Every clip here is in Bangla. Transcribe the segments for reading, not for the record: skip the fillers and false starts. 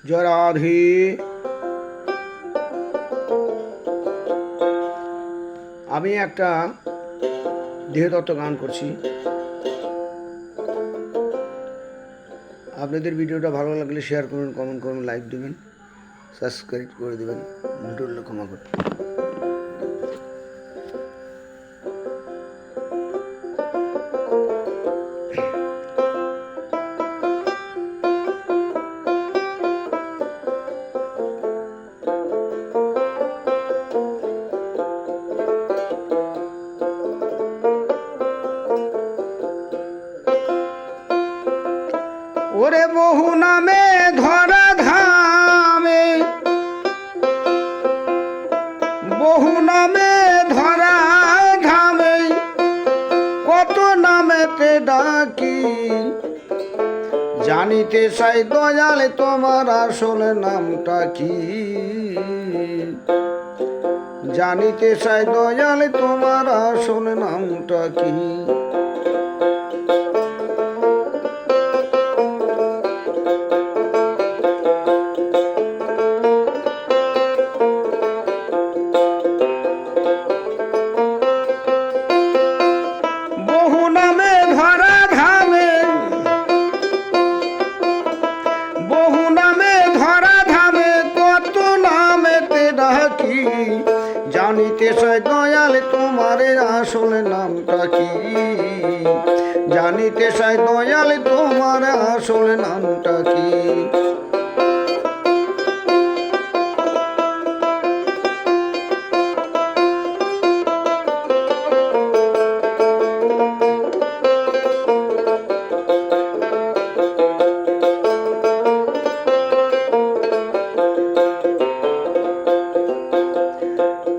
জয় রাধে। আমি একটা দেহতত্ত্ব গান করছি। আপনাদের ভিডিওটা ভালো লাগলে শেয়ার করুন, কমেন্ট করুন, লাইক দেবেন, সাবস্ক্রাইব করে দেবেন। ভুল হলে ক্ষমা করুন। ওরে বহু নামে ধরা ধামে, বহু নামে ধরা ধামে, কত নামেতে ডাকি, জানিতে চাই দয়াল তোমার আসল নামটা কি, জানিতে চাই দয়াল তোমার আসল নামটা কি। বহু নামে ধরা ধামে, বহু নামে ধরা ধামে, কত নামেতে ডাকি, জানিতে চাই দয়াল তোমার আসল নামটা কি, জানিতে চাই দয়াল তোমার আসল নামটা কি।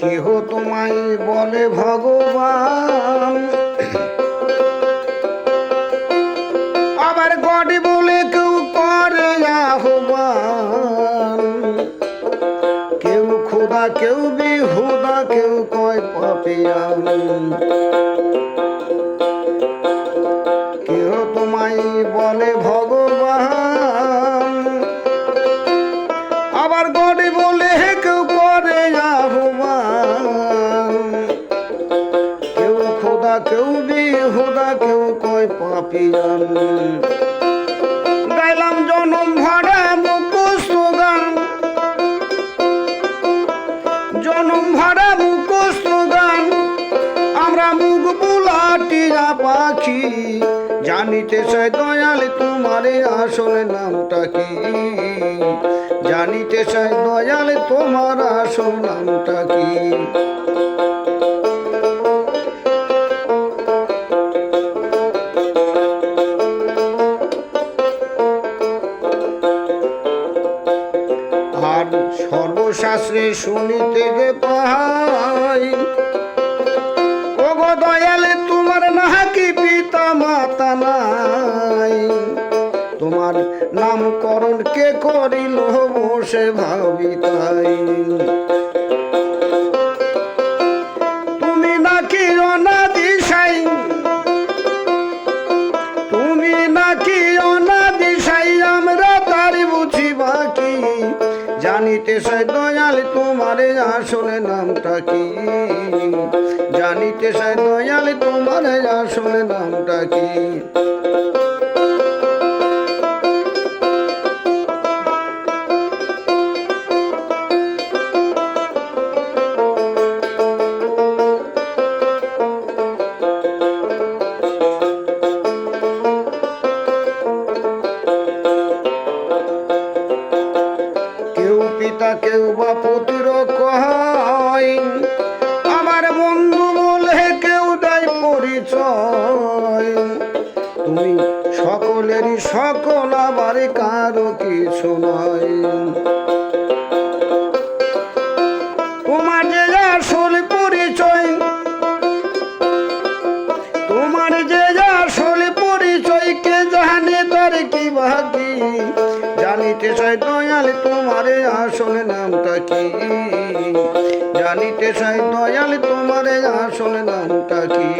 কেহ তোমায় বলে ভগবান, আবার গডি বলে কেউ করে আহ্বান, কেউ খোদা কেউ বিহুদা কেউ কয় পাপিয়ান। কেহ তোমায় বলে ভগবান, আবার গডি বলে কেউ করে আহ্বান, কেউ খোদা কেউ বিহুদা কেউ কয় পাপিয়ান। গাইলাম জনম ভরা মুখস্থ গান, জনম ভরা মুখস্থ গান, আমরা মুখ বুলাটিয়া পাখি, জানিতে চাই দয়াল তোমার আসল নামটা কি, জানিতে চাই দয়াল তোমার আসল নামটা কি। আর সর্বশাস্ত্রে শুনিতে যে পাই, ওগো দয়াল তোমার নাকি পিতা মাতা নাই, তোমার নামকরণ কে করিল বসে ভাবি তাই। তুমি নাকি অনাদি সাই, তুমি নাকি অনাদি সাই, আমরা তারি বুঝি বাকি, জানিতে চাই দয়াল তোমার আসল নামটা কি, জানিতে চাই দয়াল তোমার আসল নামটা কি। কেউ পিতা কেউ বা পুত্র কয়, আমার বন্ধু বলে কেউ দেয় পরিচয়, তুমি সকলেরই সকল আবার কারো কিছু নয়। তোমার যে আসল পরিচয়, তোমার যে আসল পরিচয়, কে জানে তার কি বাকি, জানিতে চাই দয়াল তোমার আসল নামটা কি, জানিতে চাই দয়াল তোমার আসল নামটা কি।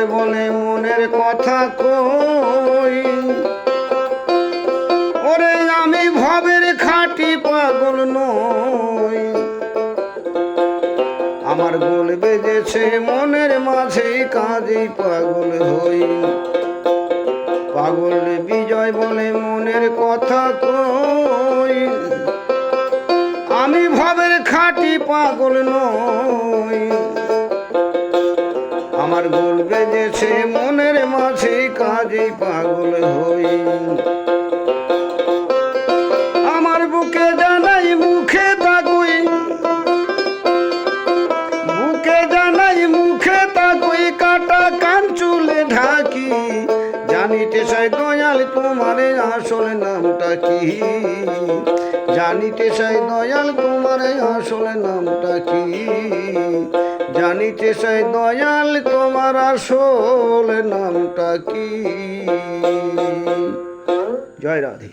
বিজয় বলে মনের কথা কই ওরে আমি ভবের খাঁটি পাগল নই আমার গোল বেজেছে মনের মাঝে কাজেই পাগল হই পাগল বিজয় বলে মনের কথা কই আমি ভবের খাঁটি পাগল নই আমার গোল বেজেছে মনের মাঝে কাজেই পাগল হই আমার বুকে জানাই মুখে তাকুই বুকে জানাই মুখে তাকুই কাটা কান চুলে ঢাকি জানিতে চাই দয়াল তোমারে আসল নামটা কি জানিতে চাই দয়াল তোমারে আসল নামটা কি জানিতে চাই দয়াল তোমার আসল নামটা কি জয় রাধে।